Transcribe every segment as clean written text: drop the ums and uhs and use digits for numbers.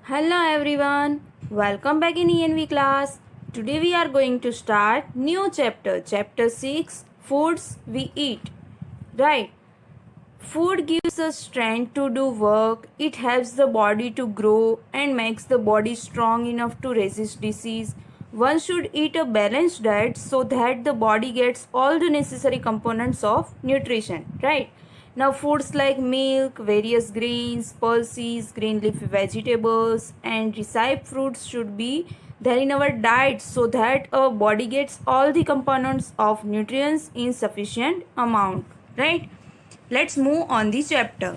Hello everyone, welcome back in ENV class. Today we are going to start new chapter 6, foods we eat. Right? Food gives us strength to do work, it helps the body to grow and makes the body strong enough to resist disease. One should eat a balanced diet so that the body gets all the necessary components of nutrition, right? Now, foods like milk, various grains, pulses, green leafy vegetables, and ripe fruits should be there in our diet so that our body gets all the components of nutrients in sufficient amount, right? Let's move on the chapter.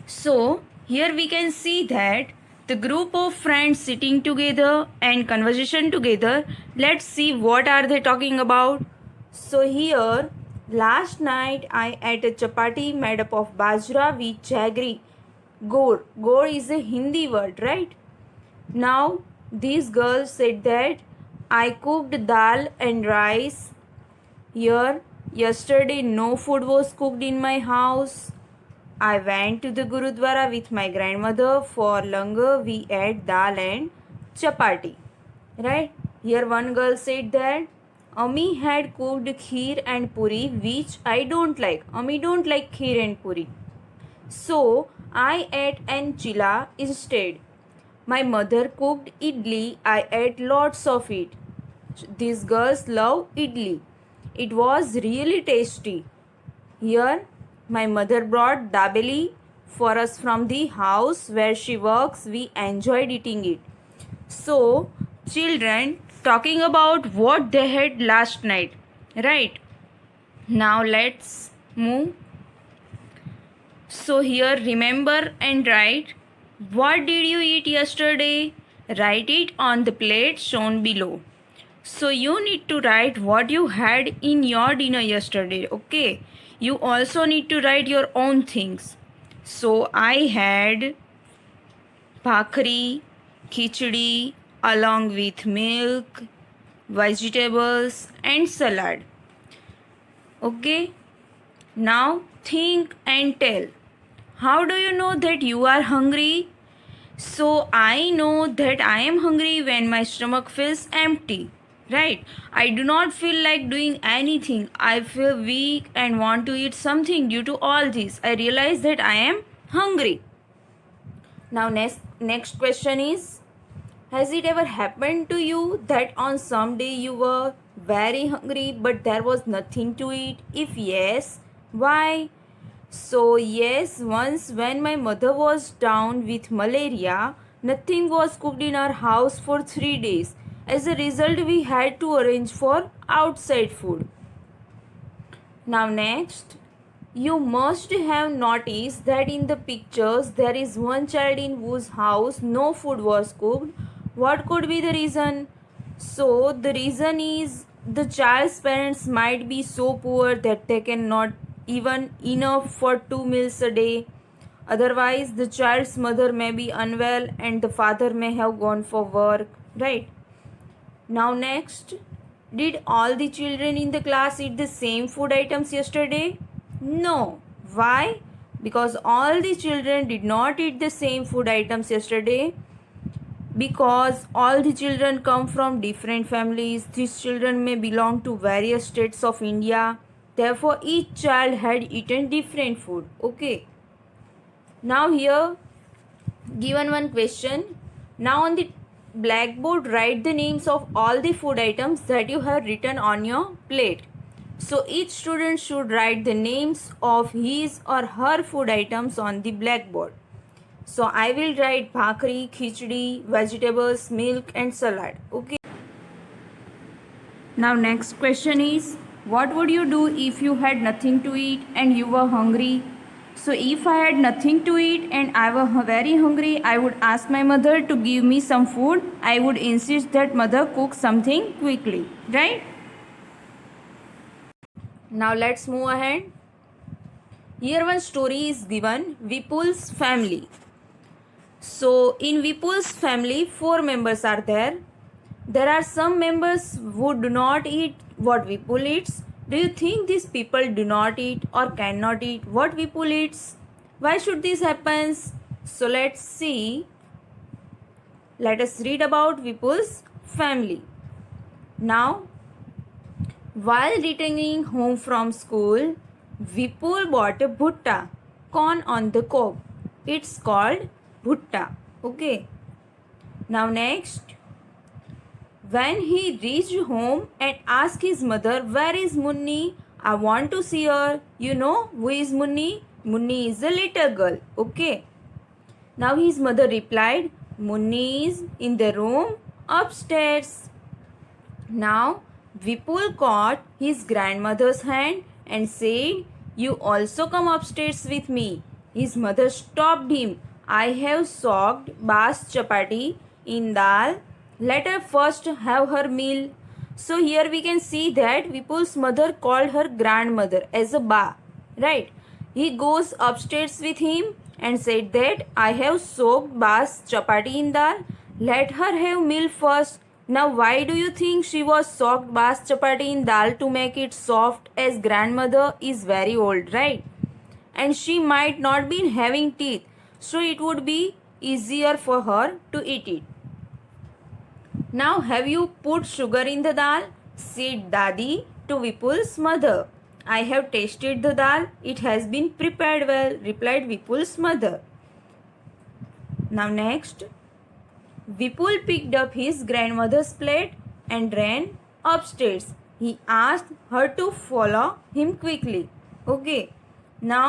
So, here we can see that the group of friends sitting together and conversation together. Let's see what are they talking about. So here, last night I ate a chapati made up of bajra with jaggery. Gor. Gor is a Hindi word, right? Now, these girls said that I cooked dal and rice. Here, yesterday no food was cooked in my house. I went to the Gurudwara with my grandmother. For langar we ate dal and chapati. Right? Here one girl said that Ami had cooked kheer and puri which I don't like. Ami don't like kheer and puri. So I ate enchila instead. My mother cooked idli. I ate lots of it. These girls love idli. It was really tasty. Here, my mother brought dabeli for us from the house where she works. We enjoyed eating it. So, children talking about what they had last night, right? Now, let's move. So, here remember and write what did you eat yesterday? Write it on the plate shown below. So you need to write what you had in your dinner yesterday, okay? You also need to write your own things. So I had bhakri, khichdi along with milk, vegetables and salad. Okay? Now think and tell. How do you know that you are hungry? So I know that I am hungry when my stomach feels empty. Right? I do not feel like doing anything. I feel weak and want to eat something due to all this. I realize that I am hungry. Now next question is, has it ever happened to you that on some day you were very hungry but there was nothing to eat? If yes, why? So yes, once when my mother was down with malaria, nothing was cooked in our house for 3 days. As a result, we had to arrange for outside food. Now next, you must have noticed that in the pictures there is one child in whose house no food was cooked. What could be the reason? So the reason is the child's parents might be so poor that they cannot even enough for 2 meals a day. Otherwise, the child's mother may be unwell and the father may have gone for work, right? Now next, did all the children in the class eat the same food items yesterday? No. Why? Because all the children did not eat the same food items yesterday. Because all the children come from different families. These children may belong to various states of India. Therefore, each child had eaten different food. Okay. Now here, given one question. Now on the blackboard, write the names of all the food items that you have written on your plate. So each student should write the names of his or her food items on the blackboard. So I will write bhakri, khichdi, vegetables, milk and salad. Okay. Now next question is, what would you do if you had nothing to eat and you were hungry? So if I had nothing to eat and I were very hungry, I would ask my mother to give me some food. I would insist that mother cook something quickly, right? Now let's move ahead. Here one story is given, Vipul's family. So in Vipul's family, 4 members are there. There are some members who do not eat what Vipul eats. Do you think these people do not eat or cannot eat what Vipul eats? Why should this happen? So let's see. let us read about Vipul's family. Now, while returning home from school, Vipul bought a bhutta, corn on the cob. It's called bhutta. Okay. Now next, when he reached home and asked his mother, "Where is Munni? I want to see her." You know who is Munni? Munni is a little girl. Okay. Now his mother replied, "Munni is in the room upstairs." Now Vipul caught his grandmother's hand and said, "You also come upstairs with me." His mother stopped him. "I have soaked Bas chapati in dal. Let her first have her meal." So here we can see that Vipul's mother called her grandmother as a ba. Right? He goes upstairs with him and said that, "I have soaked Bas chapati in dal. Let her have meal first." Now why do you think she was soaked Bas chapati in dal? To make it soft, as grandmother is very old, right? And she might not be having teeth, so it would be easier for her to eat it. "Now have you put sugar in the dal?" said Dadi to Vipul's mother. "I have tasted the dal. It has been prepared well," replied Vipul's mother. Now next, Vipul picked up his grandmother's plate and ran upstairs. He asked her to follow him quickly. Okay. Now,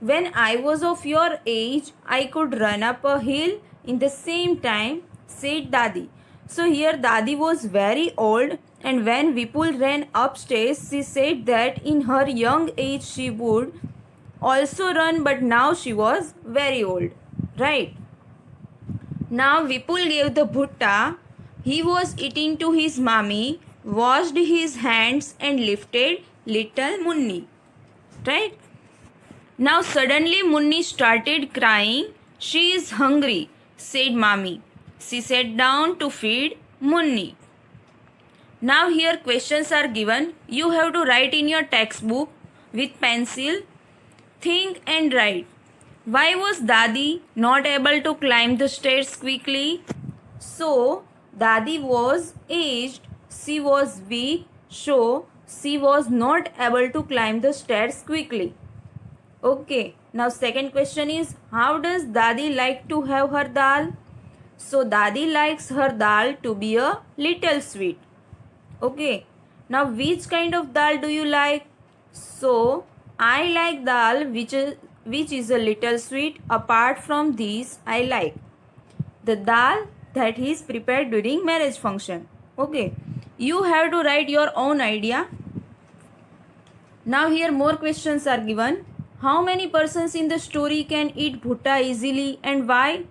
"When I was of your age, I could run up a hill in the same time," said Dadi. So here Dadi was very old, and when Vipul ran upstairs, she said that in her young age she would also run, but now she was very old. Right? Now Vipul gave the bhutta he was eating to his mommy, washed his hands and lifted little Munni. Right? Now suddenly Munni started crying. "She is hungry," said mommy. She sat down to feed Munni. Now here questions are given. You have to write in your textbook with pencil. Think and write. Why was Dadi not able to climb the stairs quickly? So Dadi was aged, she was weak, so she was not able to climb the stairs quickly. Okay, now second question is, how does Dadi like to have her dal? So Dadi likes her dal to be a little sweet. Okay, now which kind of dal do you like? So I like dal which is a little sweet. Apart from these, I like the dal that is prepared during marriage function. Okay, you have to write your own idea. Now here more questions are given. How many persons in the story can eat bhutta easily and why?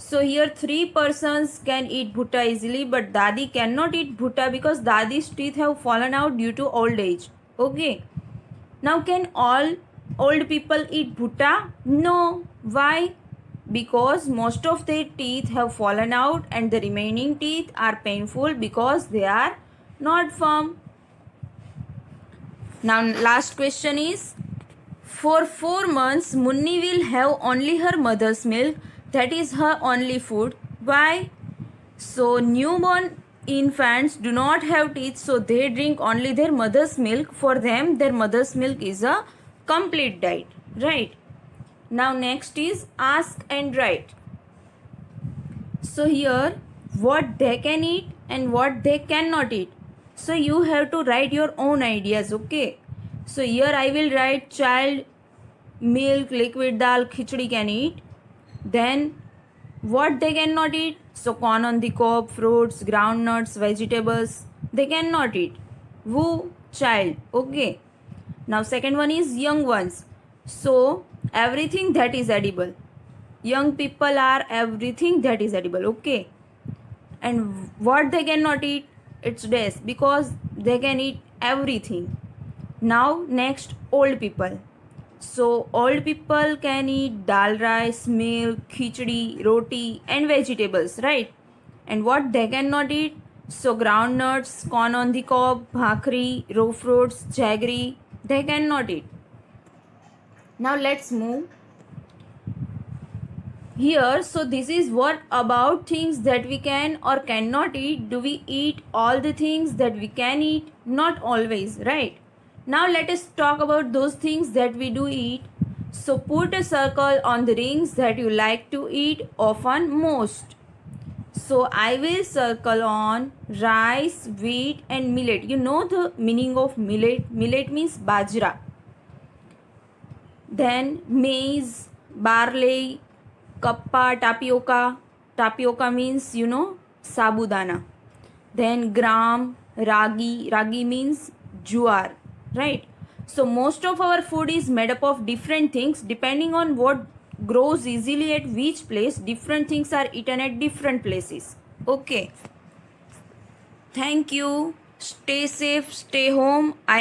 So here 3 persons can eat bhutta easily, but Dadi cannot eat bhutta because Dadi's teeth have fallen out due to old age. Okay. Now can all old people eat bhutta? No. Why? Because most of their teeth have fallen out and the remaining teeth are painful because they are not firm. Now last question is, for 4 months Munni will have only her mother's milk, that is her only food. Why? So newborn infants do not have teeth, so they drink only their mother's milk. For them, their mother's milk is a complete diet. Right? Now next is ask and write. So here what they can eat and what they cannot eat. So you have to write your own ideas. Okay. So here I will write child milk, liquid dal, khichdi can eat. Then what they cannot eat? So corn on the cob, fruits, groundnuts, vegetables, they cannot eat. Who? Child. Okay. Now second one is young ones. So everything that is edible. Young people are everything that is edible. Okay. And what they cannot eat? It's this, because they can eat everything. Now next, old people. So old people can eat dal rice, milk, khichdi, roti and vegetables, right? And what they cannot eat? So groundnuts, corn on the cob, bhakri, raw fruits, jaggery, they cannot eat. Now let's move. here. So this is what about things that we can or cannot eat. Do we eat all the things that we can eat? Not always, right? Now let us talk about those things that we do eat. So put a circle on the things that you like to eat often most. So I will circle on rice, wheat and millet. You know the meaning of millet? Millet means bajra. Then maize, barley, kappa, tapioca. Tapioca means, you know, sabudana. Then gram, ragi. Ragi means juar, right? So most of our food is made up of different things. Depending on what grows easily at which place, different things are eaten at different places. Okay. Thank you. Stay safe, stay home. I